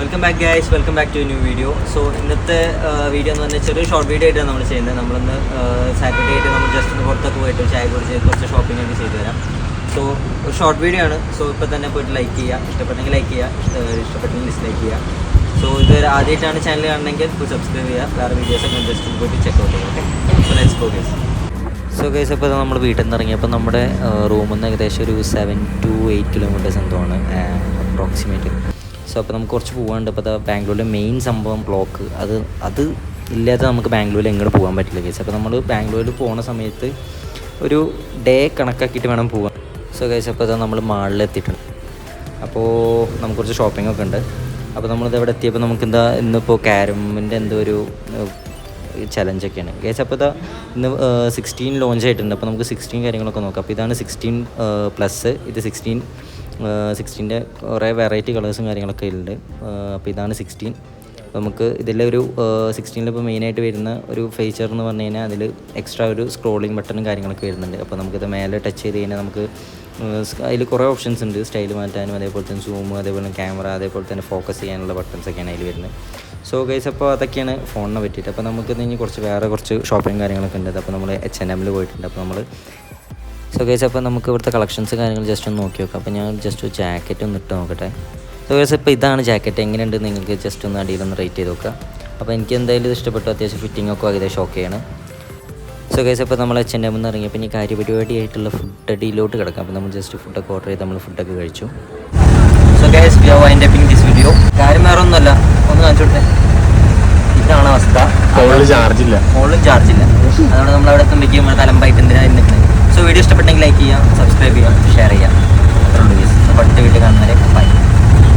Welcome back guys, welcome back to new video. So ഇന്നത്തെ video എന്ന് പറഞ്ഞാൽ ചെറിയ ഷോർട്ട് വീഡിയോ ആയിട്ടാണ് നമ്മൾ ചെയ്യുന്നത്. നമ്മളിന്ന് സാറ്റർഡേ ആയിട്ട് നമ്മൾ ജസ്റ്റ് ഒന്ന് പുറത്തൊക്കെ പോയിട്ട് ചായ കുടിച്ച് കുറച്ച് ഷോപ്പിംഗ് ഒക്കെ ചെയ്തു തരാം. സോ ഒരു ഷോർട്ട് വീഡിയോ ആണ്. സോ ഇപ്പോൾ തന്നെ പോയിട്ട് ലൈക്ക് ചെയ്യുക, ഇഷ്ടപ്പെട്ടെങ്കിൽ ലൈക്ക് ചെയ്യുക, ഇഷ്ടപ്പെട്ടെങ്കിൽ ഡിസ്ലൈക്ക് ചെയ്യുക. സോ ഇത് ആദ്യമായിട്ടാണ് ചാനൽ കാണണമെങ്കിൽ ഫുൾ സബ്സ്ക്രൈബ് ചെയ്യുക. വേറെ വീഡിയോസൊക്കെ ജസ്റ്റ് പോയിട്ട് ചെക്ക് ഔട്ട് ചെയ്യുക. Okay, so let's go guys. So guys, അപ്പോൾ നമ്മൾ വീട്ടിൽ നിന്ന് ഇറങ്ങിയപ്പോൾ നമ്മുടെ റൂമിൽ നിന്ന് ഏകദേശം ഒരു 7 to 8 കിലോമീറ്റേഴ്സ് എന്തോണ് അപ്രോക്സിമേറ്റ്. സോ അപ്പോൾ നമുക്ക് കുറച്ച് പോകാനുണ്ട്. അപ്പോൾ ബാംഗ്ലൂരിലെ മെയിൻ സംഭവം ബ്ലോക്ക്, അത് ഇല്ലാതെ നമുക്ക് ബാംഗ്ലൂരിൽ എങ്ങോട്ട് പോകാൻ പറ്റില്ല ഗൈസ്. അപ്പോൾ നമ്മൾ ബാംഗ്ലൂരിൽ പോകുന്ന സമയത്ത് ഒരു ഡേ കണക്കാക്കിയിട്ട് വേണം പോകാൻ. സോ ഗൈസ്, അപ്പോൾ നമ്മൾ മാളിൽ എത്തിയിട്ടുണ്ട്. അപ്പോൾ നമുക്ക് കുറച്ച് ഷോപ്പിംഗ് ഒക്കെ ഉണ്ട്. അപ്പോൾ നമ്മളിത് എവിടെ എത്തിയപ്പോൾ നമുക്കെന്താ ഇന്നിപ്പോൾ ക്യാരമിൻ്റെ എന്തോ ഒരു ചലഞ്ചൊക്കെയാണ് ഗൈസ്. അപ്പോൾ ഇന്ന് 16 ലോഞ്ച് ആയിട്ടുണ്ട്. അപ്പോൾ നമുക്ക് 16 കാര്യങ്ങളൊക്കെ നോക്കാം. അപ്പോൾ ഇതാണ് 16+, ഇത് 16ൻ്റെ കുറേ വെറൈറ്റി കളേഴ്സും കാര്യങ്ങളൊക്കെ ഉണ്ട്. അപ്പോൾ ഇതാണ് 16. നമുക്ക് ഇതിലെ ഒരു 16 ഇപ്പോൾ മെയിനായിട്ട് വരുന്ന ഒരു ഫീച്ചർ എന്ന് പറഞ്ഞു കഴിഞ്ഞാൽ അതിൽ എക്സ്ട്രാ ഒരു സ്ക്രോളിംഗ് ബട്ടണും കാര്യങ്ങളൊക്കെ വരുന്നുണ്ട്. അപ്പോൾ നമുക്കിത് മേലെ ടച്ച് ചെയ്ത് കഴിഞ്ഞാൽ നമുക്ക് അതിൽ കുറേ ഓപ്ഷൻസ് ഉണ്ട്. സ്റ്റൈൽ മാറ്റാനും അതേപോലെ തന്നെ സൂം, അതേപോലെ ക്യാമറ, അതേപോലെ തന്നെ ഫോക്കസ് ചെയ്യാനുള്ള ബട്ടൺസൊക്കെയാണ് അതിൽ വരുന്നത്. സോ ഗൈസ്, അപ്പോൾ അതൊക്കെയാണ് ഫോണിനെ പറ്റിയിട്ട്. അപ്പോൾ നമുക്ക് ഇനി കുറച്ച് ഷോപ്പിംഗ് കാര്യങ്ങളൊക്കെ ഉണ്ട്. അപ്പോൾ നമ്മൾ H&M പോയിട്ടുണ്ട്. അപ്പോൾ നമ്മൾ സോ ഗൈസ്, അപ്പോൾ നമുക്ക് ഇവിടുത്തെ കളക്ഷൻസ് കാര്യങ്ങൾ ജസ്റ്റ് ഒന്ന് നോക്കി നോക്കാം. അപ്പോൾ ഞാൻ ജസ്റ്റ് ഒരു ജാക്കറ്റ് ഒന്ന് ഇട്ട് നോക്കട്ടെ. സോ ഗൈസ്, ഇപ്പോൾ ഇതാണ് ജാക്കറ്റ്. എങ്ങനെയുണ്ട് നിങ്ങൾക്ക് ജസ്റ്റ് ഒന്ന് അടിയിലൊന്ന് റേറ്റ് ചെയ്ത് നോക്കുക. അപ്പോൾ എനിക്ക് എന്തായാലും ഇത് ഇഷ്ടപ്പെട്ടു. അത്യാവശ്യം ഫിറ്റിംഗ് ഒക്കെ ഏകദേശം ഓക്കെയാണ്. സോ ഗൈസ്, അപ്പോൾ നമ്മൾ H&M എന്ന് ഇറങ്ങിയപ്പോൾ ഇനി കാര്യപരിപാടിയായിട്ടുള്ള ഫുഡ് അടിയിലോട്ട് കിടക്കാം. അപ്പോൾ നമ്മൾ ജസ്റ്റ് ഫുഡൊക്കെ ഓർഡർ ചെയ്ത് നമ്മൾ ഫുഡൊക്കെ കഴിച്ചു. So guys, we are winding up this video. കാര്യം വേറെ ഒന്നുമല്ല, ഒന്ന് കാണിച്ചോട്ടെ. ഇതാണ് അവസ്ഥ. ഫോണിലും ചാർജില്ല. അതുകൊണ്ട് നമ്മൾ അവിടെ എത്തുമ്പോഴേക്കും തലമ്പായിട്ട് എന്തിനാണ് നിൽക്കുന്നത്. സോ വീഡിയോ ഇഷ്ടപ്പെട്ടെങ്കിൽ ലൈക്ക് ചെയ്യുക, സബ്സ്ക്രൈബ് ചെയ്യുക, ഷെയർ ചെയ്യുക. അത്രയുള്ളൂ ഗൈസ്. അടുത്ത വീഡിയോ കാണുന്നവരെ ബൈ.